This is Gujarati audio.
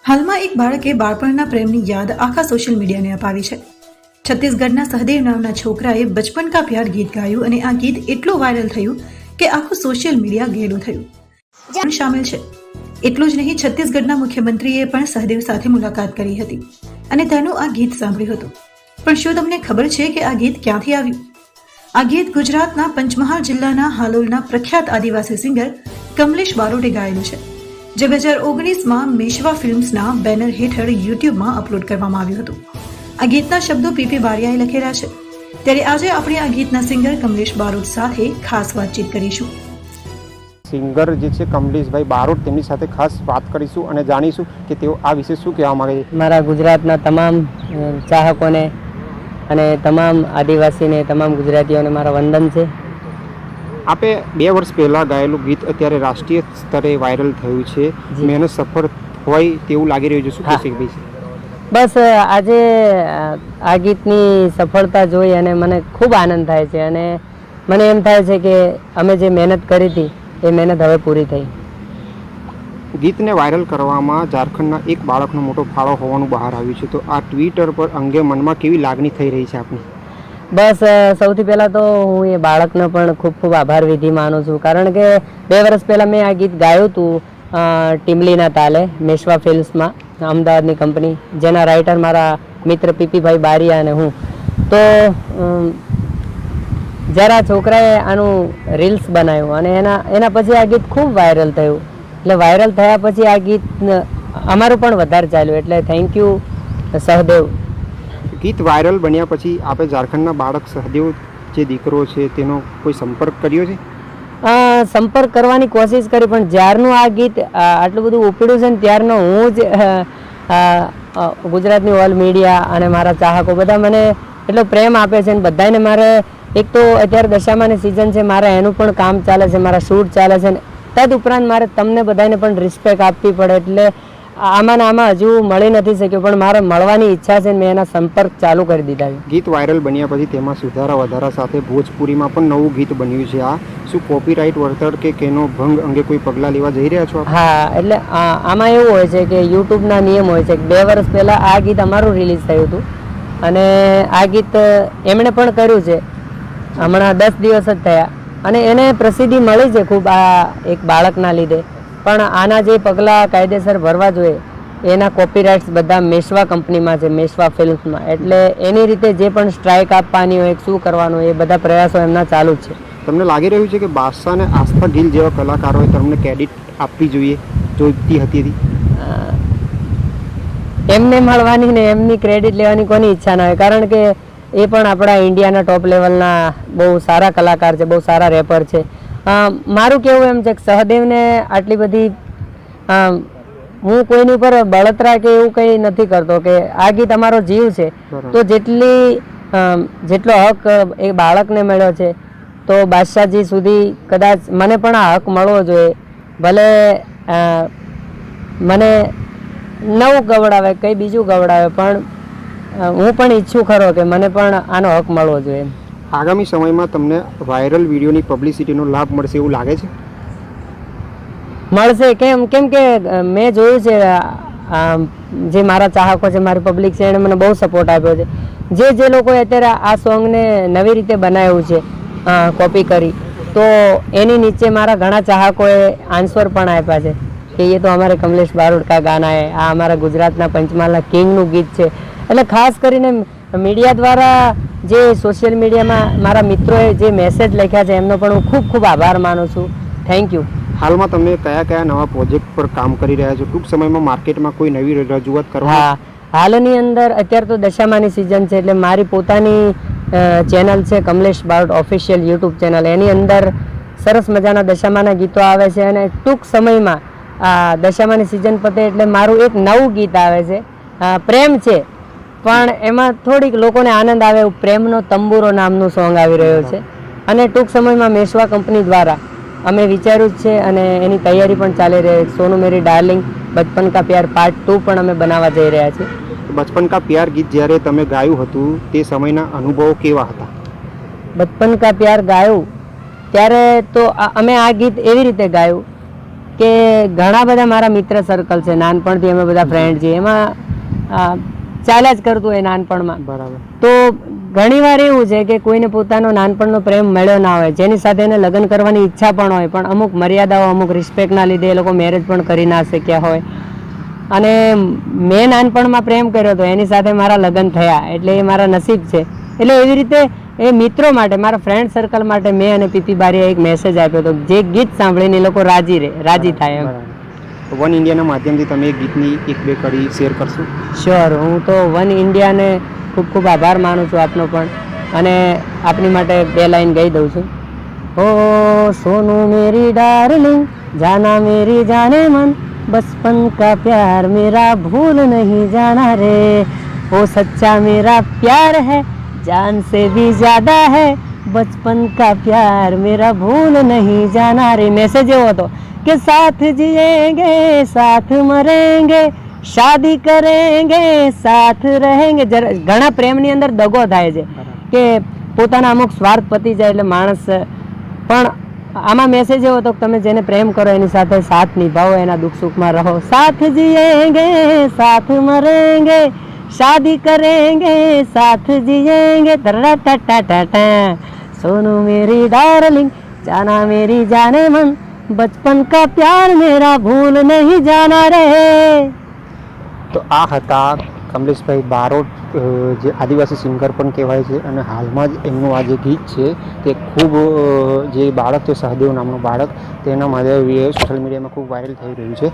હાલમાં એક બાળકે બાળપણના પ્રેમની યાદ આખા સોશિયલ મીડિયાને અપાવી છે। છત્તીસગઢના સહદેવ નામના છોકરાએ બચપન કા પ્યાર ગીત ગાયું અને આ ગીત એટલું વાયરલ થયું કે આખું સોશિયલ મીડિયા ઘેલું થયું શામેલ છે। એટલું જ નહીં, છત્તીસગઢના મુખ્યમંત્રીએ પણ સહદેવ સાથે મુલાકાત કરી હતી અને તેનું આ ગીત સાંભળ્યું હતું। પણ શું તમને ખબર છે કે આ ગીત ક્યાંથી આવ્યું? આ ગીત ગુજરાતના પંચમહાલ જિલ્લાના હાલોલના પ્રખ્યાત આદિવાસી સિંગર કમલેશ બારોટે ગાયેલું છે, જે 2019માં મેશવા ફિલ્મ્સના બેનર હેઠળ યુટ્યુબમાં અપલોડ કરવામાં આવ્યું હતું। આ ગીતના શબ્દો પીપી બારિયાએ લખેલા છે। ત્યારે આજે આપણે આ ગીતના સિંગર કમલેશ બારોટ સાથે ખાસ વાતચીત કરીશું। સિંગર જે છે કમલેશભાઈ બારોટ, તેમની સાથે ખાસ વાત કરીશું અને જાણીશું કે તેઓ આ વિશે શું કહેવા માંગે છે। મારા ગુજરાતના તમામ ચાહકોને અને તમામ આદિવાસીને, તમામ ગુજરાતીઓને મારા વંદન છે। આપે 2 વર્ષ પહેલાં ગાયેલું ગીત અત્યારે રાષ્ટ્રીય સ્તરે વાયરલ થયું છે, મહેનત સફળ હોય તેવું લાગી રહ્યું છે, શું કહેશે ભાઈ? બસ આજે આ ગીતની સફળતા જોઈ અને મને ખૂબ આનંદ થાય છે અને મને એમ થાય છે કે અમે જે મહેનત કરી હતી એ મહેનત હવે પૂરી થઈ। ગીતને વાયરલ કરવામાં ઝારખંડના એક બાળકનો મોટો ફાળો હોવાનું બહાર આવ્યું છે, તો આ ટ્વિટર પર અંગે મનમાં કેવી લાગણી થઈ રહી છે આપની? બસ સૌથી પહેલાં તો હું એ બાળકનો પણ ખૂબ ખૂબ આભાર વિધિ માનું છું, કારણ કે 2 વર્ષ પહેલાં મેં આ ગીત ગાયું હતું ટીમલીના તાલે મેશવા ફિલ્મ્સમાં, અમદાવાદની કંપની, જેના રાઇટર મારા મિત્ર પીપીભાઈ બારિયા અને હું। તો જ્યારે આ છોકરાએ આનું રીલ્સ બનાવ્યું અને એના પછી આ ગીત ખૂબ વાયરલ થયું, એટલે વાયરલ થયા પછી આ ગીત અમારું પણ વધારે ચાલ્યું, એટલે થેન્ક યુ સહદેવ। ગીત વાયરલ બન્યા પછી આપણે ઝારખંડના બાળક સહદેવ જે દીકરો છે તેનો કોઈ સંપર્ક કર્યો છે? સંપર્ક કરવાની કોશિશ કરી, પણ જ્યારનું આ ગીત આટલું બધું ઉપડ્યું છે ને ત્યારનો હું જ ગુજરાતની ઓલ મીડિયા અને મારા ચાહકો બધા મને એટલો પ્રેમ આપે છે ને બધાને મારે, એક તો અત્યારે દશામાની સિઝન છે, મારે એનું પણ કામ ચાલે છે, મારા શૂટ ચાલે છે, તદ ઉપરાંત મારે તમને બધાને પણ રિસ્પેક્ટ આપવી પડે, એટલે આમાં હજુ મળી નથી શક્યો, પણ મારે મળવાની ઈચ્છા છે, મેં એના સંપર્ક ચાલુ કરી દીધા છે। ગીત વાયરલ બન્યા પછી તેમાં સુધારા વધારા સાથે ભોજપુરીમાં પણ નવું ગીત બન્યું છે। આ શું કોપીરાઇટ વળતર કે કેનો ભંગ અંગે કોઈ પગલાં લેવા જઈ રહ્યા છો? હા, એટલે આમાં એવું હોય છે કે યુટ્યુબના નિયમ હોય છે કે 2 વર્ષ પહેલાં આ ગીત અમારું રિલીઝ થયું હતું અને આ ગીત એમણે પણ કર્યું છે, હમણાં 10 દિવસ જ થયા અને એને પ્રસિદ્ધિ મળી છે ખૂબ આ એક બાળકના લીધે, પણ આના જે પગલાં કાયદેસર ભરવા જોઈએ એના કોપીરાઇટ્સ બધા મેશવા કંપનીમાં છે, મેશવા ફિલ્મ્સમાં, એટલે એની રીતે જે પણ સ્ટ્રાઇક આપવાની હોય, શું કરવાનું હોય, એ બધા પ્રયાસો એમના ચાલુ જ છે। તમને લાગી રહ્યું છે કે બાદશાહ અને આસ્થા ગિલ જેવા કલાકારોએ તમને ક્રેડિટ આપવી જોઈતી હતી? એમને મળવાની ને એમની ક્રેડિટ લેવાની કોની ઈચ્છા ના હોય, કારણ કે એ પણ આપણા ઇન્ડિયાના ટોપ લેવલના બહુ સારા કલાકાર છે, બહુ સારા રેપર છે। મારું કહેવું એમ છે કે સહદેવને આટલી બધી હું કોઈની ઉપર બળતરા કે એવું કંઈ નથી કરતો, કે આ ગીત અમારો જીવ છે, તો જેટલો હક એ બાળકને મળ્યો છે તો બાદશાહજી સુધી કદાચ મને પણ આ હક મળવો જોઈએ, ભલે મને નવું ગવડાવે કંઈ બીજું ગવડાવે, પણ હું પણ ઈચ્છું ખરો કે મને પણ આનો હક મળવો જોઈએ। આગામી સમયમાં તમને વાયરલ વિડીયોની પબ્લિસિટીનો લાભ મળશે એવું લાગે છે? મળશે, કેમ કે મેં જોયું છે જે મારા ચાહકો છે, મારી પબ્લિક છે, એણે મને બહુ સપોર્ટ આપ્યો છે। જે લોકોએ અત્યારે આ સોંગને નવી રીતે બનાવ્યું છે કોપી કરી, તો એની નીચે મારા ઘણા ચાહકોએ આન્સર પણ આપ્યા છે કે એ તો અમારે કમલેશ બારોટ કા ગાના હે, આ અમારા ગુજરાતના પંચમહાલના કિંગનું ગીત છે। એટલે ખાસ કરીને મીડિયા દ્વારા જે સોશિયલ મીડિયામાં મારા મિત્રોએ જે મેસેજ લખ્યા છે એમનો પણ હું ખૂબ ખૂબ આભાર માનું છું, થેન્ક યુ। હાલમાં તમે કયા નવા પ્રોજેક્ટ પર કામ કરી રહ્યા છો? ટૂંક સમયમાં માર્કેટમાં કોઈ નવી રજૂઆત કરવા? હા, હાલની અંદર અત્યારે તો દશામાની સિઝન છે, એટલે મારી પોતાની ચેનલ છે Kamlesh Barot official YouTube channel, એની અંદર સરસ મજાના દશામાના ગીતો આવે છે અને ટૂંક સમયમાં આ દશામાની સિઝન પતે એટલે મારું એક નવું ગીત આવે છે, પ્રેમ છે, પણ એમાં થોડીક લોકોને આનંદ આવે એવું પ્રેમનો તંબુરો નામનું સોંગ આવી રહ્યો છે અને ટૂંક સમયમાં મેશવા કંપની દ્વારા અમે વિચાર્યું જ છે અને એની તૈયારી પણ ચાલી રહી છે। સોનુ મેરી ડાર્લિંગ બચપન કા પ્યાર પાર્ટ 2 પણ અમે બનાવવા જઈ રહ્યા છીએ। બચપન કા પ્યાર ગીત જ્યારે તમે ગાયું હતું તે સમયના અનુભવો કેવા હતા? બચપન કા પ્યાર ગાયું ત્યારે તો અમે આ ગીત એવી રીતે ગાયું કે ઘણા બધા મારા મિત્ર સર્કલ છે, નાનપણથી અમે બધા ફ્રેન્ડ છીએ, એમાં ચાલ્યા જ કરતું હોય નાનપણમાં. બરાબર. તો ઘણીવાર એવું છે કે કોઈને પોતાનો નાનપણનો પ્રેમ મળ્યો ના હોય, જેની સાથે એને લગ્ન કરવાની ઈચ્છા પણ હોય, પણ અમુક મર્યાદાઓ, અમુક રિસ્પેક્ટના લીધે એ લોકો મેરેજ પણ કરી ના શક્યા હોય. અને મેં નાનપણમાં પ્રેમ કર્યો હતો, એની સાથે મારા લગ્ન થયા, એટલે એ મારા નસીબ છે. એટલે એવી રીતે એ મિત્રો માટે, મારા ફ્રેન્ડ સર્કલ માટે મેં અને પીપી બારીએ એક મેસેજ આપ્યો હતો, જે ગીત સાંભળીને એ લોકો રાજી થાય એમ. વન ઇન્ડિયાના માધ્યમથી તમે એ ગીતની એક બે કડી શેર કરશો? શ્યોર. હું તો વન ઇન્ડિયાને ખૂબ ખૂબ આભાર માનું છું આપનો પણ, અને આપની માટે 2 લાઈન ગાઈ દઉં છું. ઓ સોનू मेरी डार्लिंग, जाना मेरी जाने मन, बचपन का प्यार मेरा भूल नहीं जाना रे, वो सच्चा मेरा प्यार है, जान से भी ज्यादा है, बचपन का प्यार मेरा भूल नहीं जाना रे. મેસેજ એવો હતો કે સાથ જીએંગે સાથ મરેંગે, શાદી કરેંગે સાથ રહેંગે. ઘણા પ્રેમની અંદર દગો થાય છે કે પોતાના અમુક સ્વાર્થ પતી જાય એટલે માણસ, પણ આમાં મેસેજ એવો હતો કે તમે જેને પ્રેમ કરો એની સાથે સાથ નિભાવો, એના દુઃખ સુખમાં રહો. સાથ જીએંગે સાથ મરેંગે, शादी करेंगे साथ जिएंगे, टा सोनू मेरी डार्लिंग, जाना मेरी जाने मन, बचपन का प्यार मेरा भूल नहीं जाना रे. તો આ હતા કમલેશભાઈ બારોટ, જે આદિવાસી સિંગર પણ કહેવાય છે, અને હાલમાં જ એમનું આ જે ગીત છે તે ખૂબ, જે બાળક છે સહદેવ નામનું બાળક, તેના માટે સોશિયલ મીડિયામાં ખૂબ વાયરલ થઈ રહ્યું છે.